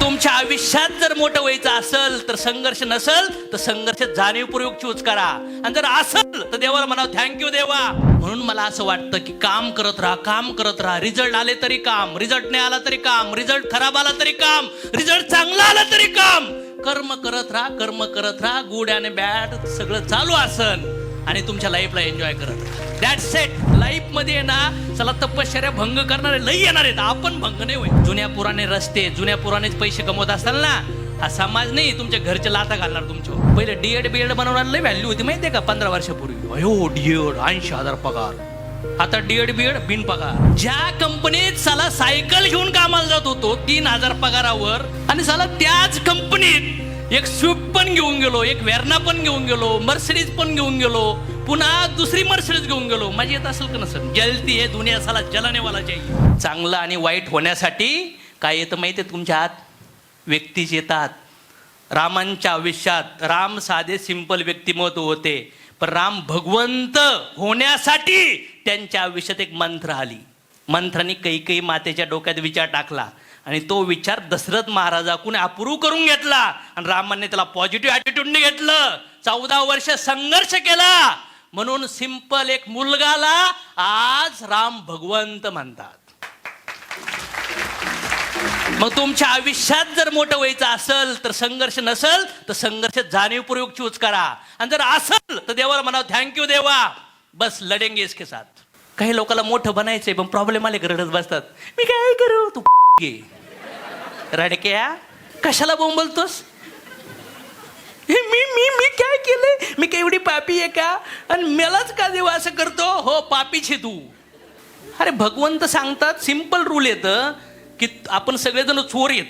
तुमच्या आयुष्यात जर मोठं व्हायचं असेल तर संघर्ष नसेल तर संघर्ष जाणीवपूर्वक चूज करा, आणि जर असेल तर देवाला म्हणावं थँक्यू देवा. म्हणून मला असं वाटतं की काम करत राहा. रिझल्ट आले तरी काम, रिझल्ट नाही आला तरी काम, रिझल्ट खराब आला तरी काम, रिझल्ट चांगला आला तरी काम. कर्म करत राहा. गुड आणि बॅड सगळं चालू असन आणि तुमच्या लाईफला एन्जॉय करत राहा. That's it. लाईफ मध्ये ना चला तपश्चर्या भंग करणारे लई येणार आहेत, आपण भंग नाही होईल. जुन्या पुराणे रस्ते, जुन्या पुराणेच पैसे कमवत असाल ना, हा समाज नाही तुमच्या घरचे लाथा घालणार तुमच्या. पहिले डीएड बीएड बनवणार लई व्हॅल्यू होती माहितीये का 15 वर्षापूर्वी. अयो डीएड 80,000 पगार, आता डीएड बीएड बिन पगार. ज्या कंपनीत साला सायकल घेऊन कामाला जात होतो 3,000 पगारावर, आणि साला त्याच कंपनीत एक स्विफ्ट पण घेऊन गेलो, एक वेर्ना पण घेऊन गेलो, मर्सिडीज पण घेऊन गेलो, पुन्हा दुसरी मर्सिडीज घेऊन गेलो. माझी येत असेल का नसेल? जलती आहे दुनिया साला जलानेवाला चाहिए. चांगलं आणि वाईट होण्यासाठी काय येतं माहिती आहे तुमच्या हात? व्यक्तीच येतात. रामांच्या आयुष्यात राम साधे सिंपल व्यक्तिमत्व होते, पण राम भगवंत होण्यासाठी त्यांच्या आयुष्यात एक मंत्र आली. मंत्राने कैकेयी मातेच्या डोक्यात विचार टाकला आणि तो विचार दशरथ महाराजाकडून अप्रूव्ह करून घेतला आणि रामाने त्याला पॉझिटिव्ह ॲटिट्यूडने घेतलं. 14 वर्ष संघर्ष केला, म्हणून सिंपल एक मुलगाला आज राम भगवंत म्हणतात. मग तुमच्या आयुष्यात जर मोठं व्हायचं असेल तर संघर्ष नसेल तर संघर्ष जाणीवपूर्वक चूज करा, आणि जर असेल तर देवाला म्हणावं थँक्यू देवा, बस लढेंगे इसके साथ. काही लोकांना मोठं बनायचंय पण प्रॉब्लेम आले की रडत बसतात. मी काय करू? तू घे रडक्या, कशाला बोंबलतोस? मी काय केलंय? मी काय एवढी पापी आहे का? आणि मलाच का देवा असं करतो? हो पापीच आहे तू. अरे भगवंत सांगतात, सिंपल रूल येतं की आपण सगळेजण चोर आहेत.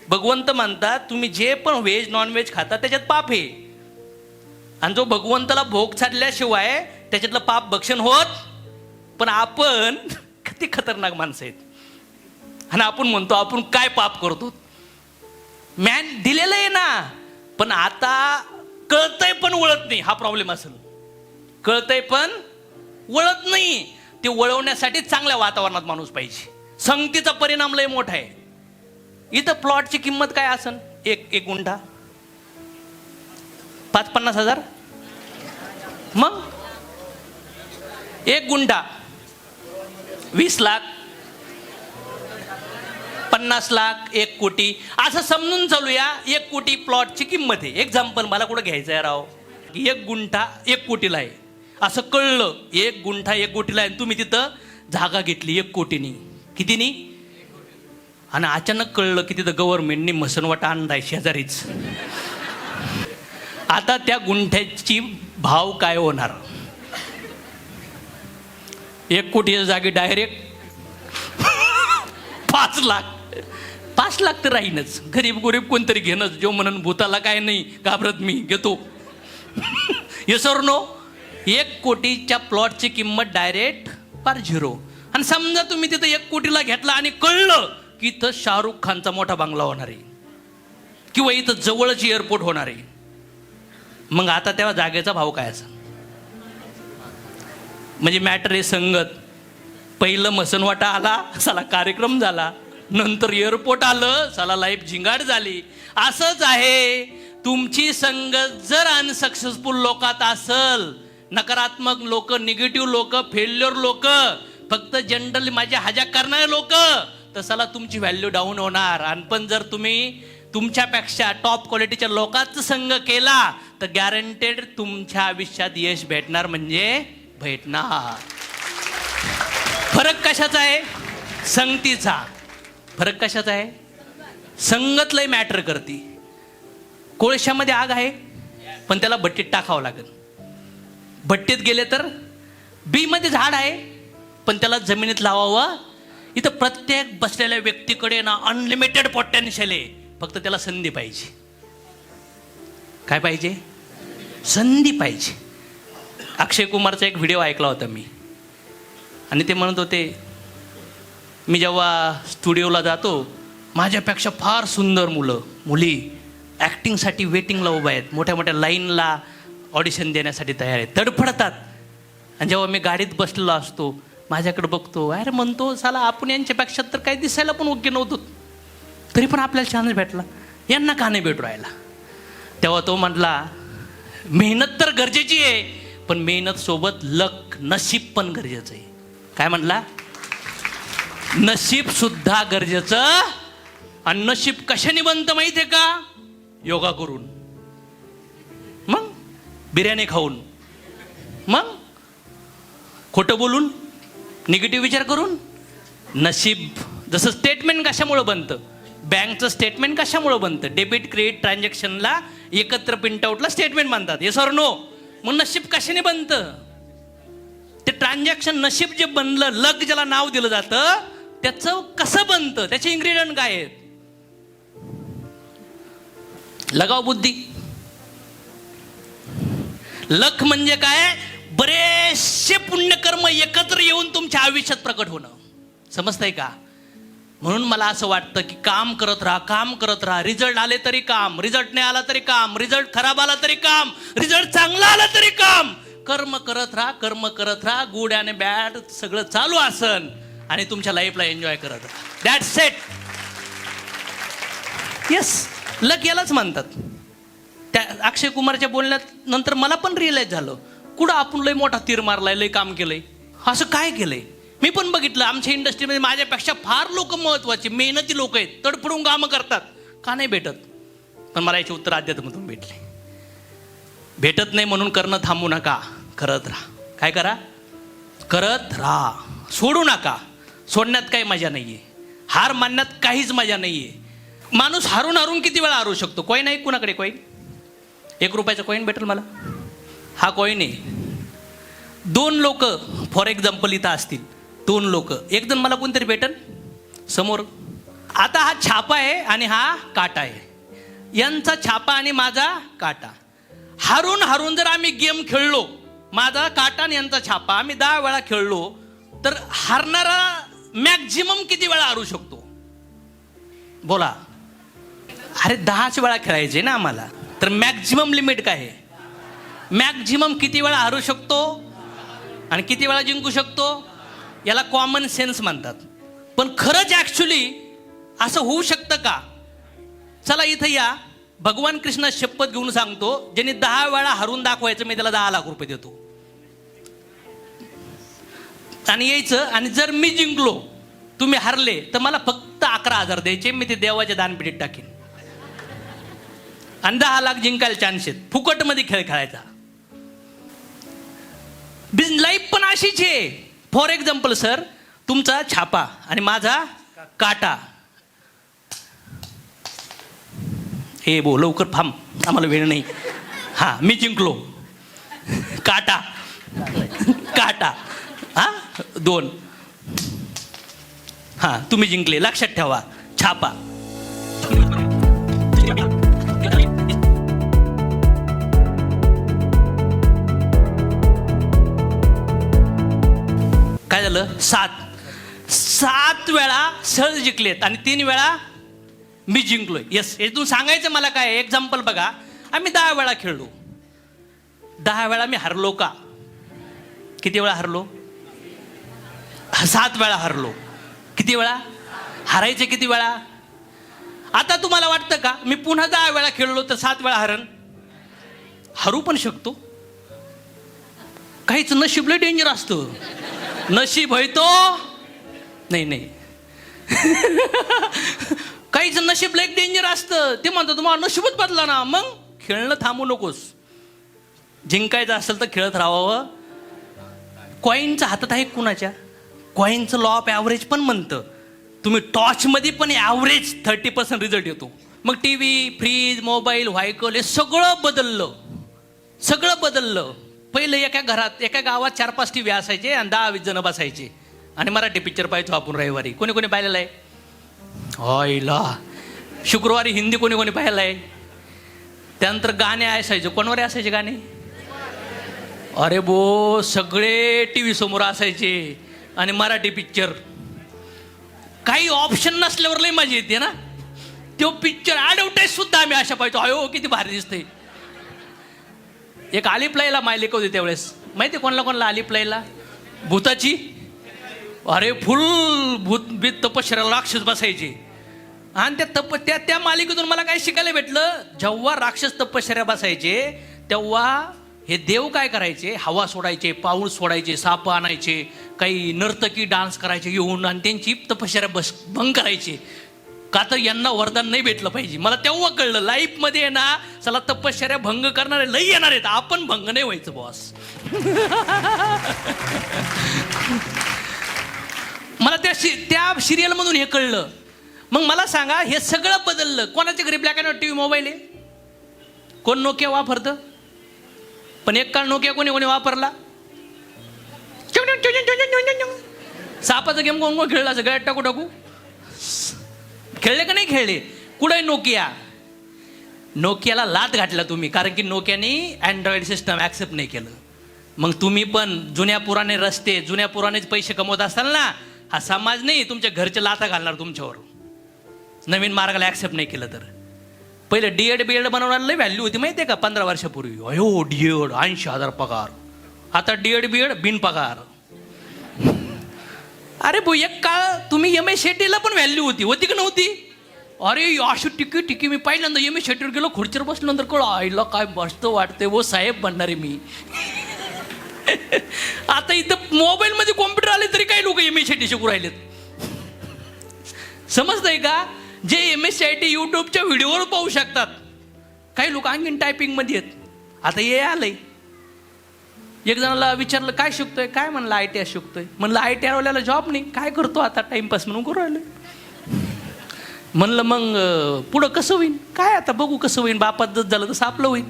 भगवंत म्हणतात तुम्ही जे पण व्हेज नॉन व्हेज खाता त्याच्यात पाप आहे, आणि जो भगवंताला भोग छाडल्याशिवाय त्याच्यातलं पाप भक्षण होत. पण आपण किती खतरनाक माणसं आहेत, आणि आपण म्हणतो आपण काय पाप करतो. मॅन दिलेलं आहे ना, पण आता कळतंय पण वळत नाही. हा प्रॉब्लेम असेल. कळतंय पण वळत नाही. ते वळवण्यासाठी चांगल्या वातावरणात माणूस पाहिजे. संगतीचा परिणाम लय मोठा आहे. इथं प्लॉटची किंमत काय असेल? एक गुंठा 50-50 हजार. मग 1 गुंठा 20 लाख, 50 लाख, 1 कोटी, असं समजून चालूया. 1 कोटी प्लॉटची किंमत आहे. एक्झाम्पल मला कुठं घ्यायचं आहे राव? 1 गुंठा 1 कोटीला आहे असं कळलं. 1 गुंठा 1 कोटीला आहे, तुम्ही तिथं जागा घेतली 1 कोटीनी. कितीनी? आणि अचानक कळलं की तिथं गव्हर्नमेंटने मसनवटा आणलाय शेजारीच. आता त्या गुंठ्याची भाव काय होणार? 1 कोटीच्या जागी डायरेक्ट 5 लाख. 5 लाख तर राहीनच. गरीब कोणतरी घेणंच. जो म्हणून भूताला काय नाही घाबरत, मी घेतो. येस और नो? 1 कोटीच्या प्लॉटची किंमत डायरेक्ट पार 0. आणि समजा तुम्ही तिथं 1 कोटीला घेतला आणि कळलं की इथं शाहरुख खानचा मोठा बंगला होणार आहे, किंवा इथं जवळच एअरपोर्ट होणार आहे. मग आता तेव्हा जागेचा भाव काय असा? म्हणजे मॅटर आहे संगत. पहिलं मसनवाटा आला, साला कार्यक्रम झाला, नंतर एअरपोर्ट आलं, साला लाईफ झिंगाट झाली. असंच आहे तुमची संगत. जर अनसक्सेसफुल लोकात असल, नकारात्मक लोक, निगेटिव्ह लोक, फेल्युअर लोक, फक्त जनरली माझ्या हाजा करणारे लोक, तर साला तुमची व्हॅल्यू डाऊन होणार. आणि पण जर तुम्ही तुमच्यापेक्षा टॉप क्वालिटीच्या लोकांचा संग केला तर गॅरंटेड तुमच्या आयुष्यात यश भेटणार, म्हणजे भेटणार. फरक कशाचा आहे? संगतीचा. फरक कशाचा आहे? संगत लय मॅटर करते. कोळशामध्ये आग आहे पण त्याला भट्टीत टाकावं लागेल. भट्टीत गेले तर बी मध्ये झाड आहे पण त्याला जमिनीत लावावं. इथं प्रत्येक बसलेल्या व्यक्तीकडे ना अनलिमिटेड पोटेन्शियल आहे, फक्त त्याला संधी पाहिजे. काय पाहिजे? संधी पाहिजे. अक्षय कुमारचा एक व्हिडिओ ऐकला होता मी, आणि ते म्हणत होते मी जेव्हा स्टुडिओला जातो माझ्यापेक्षा फार सुंदर मुलं मुली ॲक्टिंगसाठी वेटिंगला उभा आहेत, मोठ्या मोठ्या लाईनला ऑडिशन देण्यासाठी तयार आहेत, तडफडतात. आणि जेव्हा मी गाडीत बसलेलो असतो माझ्याकडे बघतो, अरे म्हणतो साला आपण यांच्यापेक्षा तर काही दिसायला पण योग्य नव्हतो. तरी पण आपल्याला चान्स भेटला, यांना का नाही भेटू राहिला? तेव्हा तो म्हटला मेहनत तर गरजेची आहे, पण मेहनत सोबत लक, नशीब पण गरजेचं आहे. काय म्हटला? नशीब सुद्धा गरजेचं. आणि नशीब कशाने बनतं माहिती आहे का? योगा करून, मग बिर्याणी खाऊन, मग खोटं बोलून, निगेटिव्ह विचार करून. नशीब जसं स्टेटमेंट कशामुळं बनतं, बँकचं स्टेटमेंट कशामुळं बनतं? डेबिट क्रेडिट ट्रान्झॅक्शनला एकत्र प्रिंटआउटला स्टेटमेंट बनतात, येस ऑर नो? मग नशीब कशाने बनतं? ते ट्रान्झॅक्शन नशीब जे बनलं, लक ज्याला नाव दिलं जातं, त्याचं कसं बनतं, त्याचे इन्ग्रेडियंट काय आहेत? लगाव बुद्धी. लक म्हणजे काय? बरेचसे पुण्यकर्म एकत्र येऊन तुमच्या आयुष्यात प्रकट होणं. समजतंय का? म्हणून मला असं वाटतं की काम करत राहा, काम करत राहा. रिझल्ट आले तरी काम, रिझल्ट नाही आला तरी काम, रिझल्ट खराब आला तरी काम, रिझल्ट चांगला आला तरी काम. कर्म करत राहा, कर्म करत राहा. गुड आणि बॅड सगळं चालू असन आणि तुमच्या लाईफला एन्जॉय करत राहा. That's it. येस, लक यालाच म्हणतात. त्या अक्षय कुमारच्या बोलण्यात नंतर मला पण रिअलाइज झालं, कुठं आपण लय मोठा तीर मारलाय, लय काम केलंय. असं काय केलंय? मी पण बघितलं आमच्या इंडस्ट्रीमध्ये माझ्यापेक्षा फार लोक महत्वाचे, मेहनती लोक आहेत, तडफडून कामं करतात. का नाही भेटत? पण मला याचे उत्तर अध्यात्मातून भेटले. भेटत नाही म्हणून करणं थांबू नका, करत राहा. काय करा? करत राहा, सोडू नका. सोडण्यात काही मजा नाहीये, हार मानण्यात काहीच मजा नाहीये. माणूस हारून हारून किती वेळा हारू शकतो. कॉईन आहे कुणाकडे? कॉईन, 1 रुपयाचा कॉईन भेटेल मला? हा कॉईन आहे. 2 लोक फॉर एक्झाम्पल इथं असतील, 2 लोक, एक जण मला कोणतरी भेटेल समोर. आता हा छापा आहे आणि हा काटा आहे. यांचा छापा आणि माझा काटा. हारून हारून जर आम्ही गेम खेळलो, माझा काटा आणि यांचा छापा, आम्ही 10 वेळा खेळलो, तर हारणारा मॅक्झिमम किती वेळा हारू शकतो? बोला. अरे 10च वेळा खेळायचे ना आम्हाला, तर मॅक्झिमम लिमिट काय आहे? मॅक्झिमम किती वेळा हारू शकतो आणि किती वेळा जिंकू शकतो? याला कॉमन सेन्स म्हणतात. पण खरंच ॲक्च्युली असं होऊ शकतं का? चला इथं या. भगवान कृष्ण शपथ घेऊन सांगतो, ज्यांनी 10 वेळा हरून दाखवायचं, मी त्याला 10 लाख रुपये देतो. आणि यायचं, आणि जर मी जिंकलो, तुम्ही हरले, तर मला फक्त 11,000 द्यायचे, मी ते देवाच्या दानपेटीत टाकेन. आणि 10 लाख जिंकायला चान्स आहेत. फुकटमध्ये खेळ खेळायचा. लाईफ पण अशीच आहे. फॉर एक्झाम्पल सर, तुमचा छापा आणि माझा काटा. हे बो लवकर थांब, आम्हाला वेळ नाही. हा, मी जिंकलो. काटा काटा, हा 2. हा, तुम्ही जिंकले. लक्षात ठेवा, छापा. काय झालं? 7 वेळा सहज जिंकलेत आणि 3 वेळा मी जिंकलोय. येस, यातून सांगायचं मला काय? एक्झाम्पल बघा, आम्ही 10 वेळा खेळलो, 10 वेळा मी हरलो का? किती वेळा हरलो? 7 वेळा हरलो. किती वेळा हरायचे? किती वेळा? आता तुम्हाला वाटतं का मी पुन्हा 10 वेळा खेळलो तर 7 वेळा हरण? हरू पण शकतो. काहीच नशीब लय डेंजर असतं. नशीब होय तो नाही नाही काहीच नशीब लय डेंजर असतं. ते म्हणतात तुम्हाला नशीबच बदला ना, मग खेळणं थांबू नकोस. जिंकायचं असेल तर खेळत राहावं. कॉईनच्या हातात आहे कुणाच्या? कॉईनचं लॉ ऑफ ॲव्हरेज पण म्हणतं, तुम्ही टॉर्चमध्ये पण ॲव्हरेज 30% रिझल्ट येतो. मग टी व्ही, फ्रीज, मोबाईल, व्हायकल हे सगळं बदललं. सगळं बदललं. पहिलं एका घरात, एका गावात 4-5 टी व्ही असायचे आणि 10-20 जण बसायचे आणि मराठी पिक्चर पाहायचो आपण रविवारी. कोणी कोणी पाहिलेलं आहे? होयला. शुक्रवारी हिंदी कोणी कोणी पाहिलं आहे? त्यानंतर गाणे असायचे. कोणावर असायचे गाणे? अरे बो, सगळे टी व्ही समोर असायचे आणि मराठी पिक्चर. काही ऑप्शन नसल्यावर लय मजा येते ना. तो पिक्चर ॲडव्हर्टाईज सुद्धा आम्ही अशा पाहिजे. अयो किती भारी दिसते. एक आलिपलाईला मायलेक होती त्यावेळेस, माहिती कोणाला कोणाला? आलिपलाईला भूताची. अरे फुल भूत बीत तपश्चर्याला राक्षस बसायचे आणि त्या मालिकेतून मला काय शिकायला भेटलं, जेव्हा राक्षस तपश्चर्या बसायचे तेव्हा हे देव काय करायचे, हवा सोडायचे, पाऊल सोडायचे, साप आणायचे, काही नर्तकी डान्स करायचे येऊन आणि त्यांची तपश्चर्या भंग करायचे. का तर यांना वरदान नाही भेटलं पाहिजे. मला तेव्हा कळलं लाईफमध्ये आहे ना, चला तपश्चर्या भंग करणारे लई येणार आहेत, आपण भंग नाही व्हायचं बॉस. मला त्या सिरियल मधून हे कळलं. मग मला सांगा, हे सगळं बदललं. कोणाच्या घरी black and white TV mobile आहे? कोण नोकिया वापरतं? पण एक काळ नोकिया कोणी कोणी वापरला? सापाचा गेम कोण कोण खेळला? सगळ्यात टाकू टाकू खेळले का नाही खेळले? कुठे नोकिया? नोकियाला लात घातला तुम्ही, कारण की नोकियाने अँड्रॉइड सिस्टम ऍक्सेप्ट नाही केलं. मग तुम्ही पण जुन्या पुराणे रस्ते, जुन्या पुराणेच पैसे कमवत असाल ना, हा समाज नाही तुमच्या घरचे लाता घालणार तुमच्यावर, नवीन मार्गाला ऍक्सेप्ट नाही केलं तर. पहिले डीएड बीएड बनवण्याला लई व्हॅल्यू होती माहिती आहे का? 15 वर्षापूर्वी अयो डीएड 80,000 पगार. आता डीएड बीएड बिन पगार. अरे भाऊ, एक काळ तुम्ही एम एस शेट्टीला पण व्हॅल्यू होती का नव्हती? अरे अशी टिकी मी पहिल्यांदा एम एस शेट्टीवर गेलो, खुर्चीवर बसल्यानंतर कळ आईला काय मस्त वाटते वो साहेब बनणारे मी. आता इथं मोबाईल मध्ये कॉम्प्युटर आले तरी काही लोक एम एस शेट्टी शिकू राहिलेत. समजतंय का? J M S C I T युट्यूबच्या व्हिडिओवर पाहू शकतात, काही लोक आणखीन टायपिंग मध्ये आहेत. आता हे आलंय. एक जणाला विचारलं काय शिकतोय? काय म्हणलं ITI शिकतोय. म्हणलं ITI वाल्याला जॉब नाही, काय करतो आता? टाइमपास म्हणून करू राहिलोय. म्हणलं मग पुढं कसं होईल? काय आता बघू कसं होईल, बापात जर झालं तसं आपलं होईल.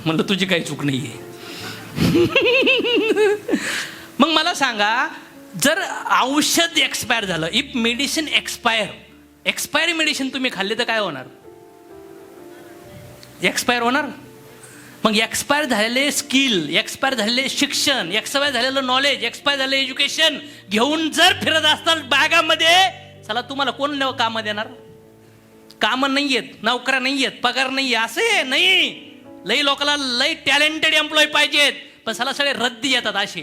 म्हणलं तुझी काही चूक नाहीये. मग मला सांगा, जर औषध एक्सपायर झालं, इफ मेडिसिन एक्सपायरी मेडिसिन तुम्ही खाल्ले तर काय होणार? एक्सपायर होणार. मग एक्सपायर झालेले स्किल, एक्सपायर झालेले शिक्षण, एक्सपायर झालेलं नॉलेज, एक्सपायर झालेलं एज्युकेशन घेऊन जर फिरत असताल बॅगामध्ये, चला तुम्हाला कोण कामं देणार? कामं नाही आहेत, नोकऱ्या नाही आहेत, पगार नाही आहे, असे नाही. लई लोकांना लई टॅलेंटेड एम्प्लॉय पाहिजेत, पण चला सगळे रद्दी येतात असे.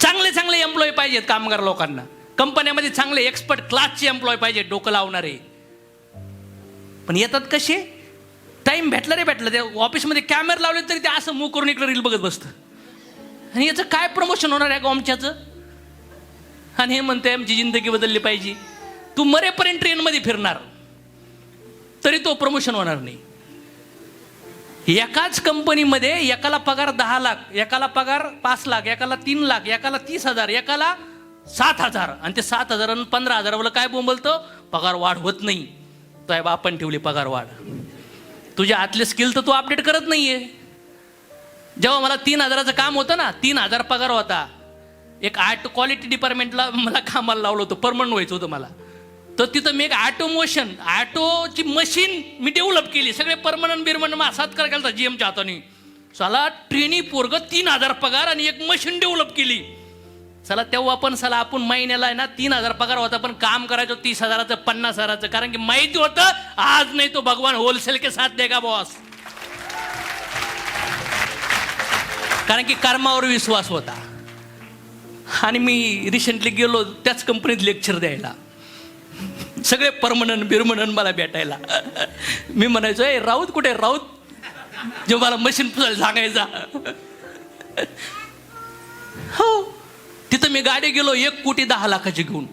चांगले एम्प्लॉय पाहिजेत कामगार लोकांना. कंपन्यामध्ये चांगले एक्सपर्ट क्लासचे एम्प्लॉय पाहिजेत, डोकं लावणारे. पण येतात कसे? टाइम भेटला रे भेटला. त्या ऑफिसमध्ये कॅमेरा लावले तरी ते असं मूव करून इकडे रील बघत बसतं. आणि याचं काय प्रमोशन होणार आहे गॉमच्याचं? आणि हे म्हणते आमची जिंदगी बदलली पाहिजे. तू मरेपर्यंत ट्रेनमध्ये फिरणार तरी तो प्रमोशन होणार नाही. एकाच कंपनीमध्ये एकाला पगार 10 लाख, एकाला पगार 5 लाख, एकाला 3 लाख, एकाला 30,000, एकाला 7,000. आणि ते 7,000 आणि 15,000 काय बोंबलतो? पगार वाढ होत नाही. तो आहे आपण ठेवली पगार वाढ. तुझ्या आतले स्किल तर तू अपडेट करत नाहीये. जेव्हा मला 3,000चं काम होतं ना, 3,000 पगार होता. एक आर्ट क्वालिटी डिपार्टमेंटला मला कामाला लावलं होतं, परमनंट व्हायचं होतं मला. तर तिथं मी एक ऑटोची मशीन मी डेव्हलप केली. सगळे परमनंट बिरमनंट सातकार केला GMच्या हाताने. चला ट्रेनी पोरग 3,000 पगार आणि एक मशीन डेव्हलप केली. चला तेव्हा पण आपण महिन्याला आहे ना 3,000 पगार होता, पण काम करायचो 30,000चं 50,000चं. कारण की माहिती होतं आज नाही तो भगवान होलसेल के साथ देगा बॉस. कारण की कर्मावर विश्वास होता. आणि मी रिसेंटली गेलो त्याच कंपनीत लेक्चर द्यायला. सगळे परमनंट बिरमनंट मला भेटायला. मी म्हणायचो ए राऊत कुठे? राऊत जो मला मशीन पुसायला सांगायचा. हो, तिथं मी गाडी गेलो 1,10,00,000ची घेऊन.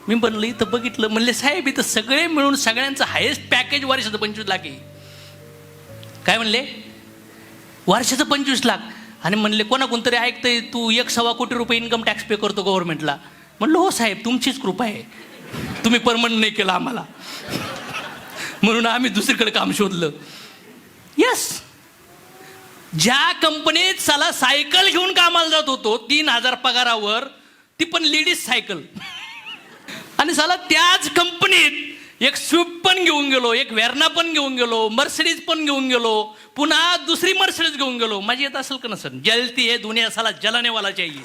मी म्हणलं इथं बघितलं, म्हणले साहेब इथं सगळे मिळून सगळ्यांचं हायेस्ट पॅकेज वर्षाचं 25 लाख आहे. काय म्हणले? वर्षाचं 25 लाख. आणि म्हणले कोणाकोणतरी ऐकतंय तू 1.25 कोटी रुपये इन्कम टॅक्स पे करतो गव्हर्नमेंटला. म्हणलं हो साहेब तुमचीच कृपा आहे, तुम्ही परमनंट नाही केलं आम्हाला, म्हणून आम्ही दुसरीकडे काम शोधलं. यस, ज्या कंपनीत साला सायकल घेऊन कामाला जात होतो 3,000 पगारावर, ती पण लेडीज सायकल. आणि साला त्याच कंपनीत एक स्विफ्ट पण घेऊन गेलो, एक वेर्ना पण घेऊन गेलो, मर्सिडीज पण घेऊन गेलो, पुन्हा दुसरी मर्सिडीज घेऊन गेलो. माझी येत असेल का नसेल? जलती है दुनिया साला जलाने वाला चाहिए.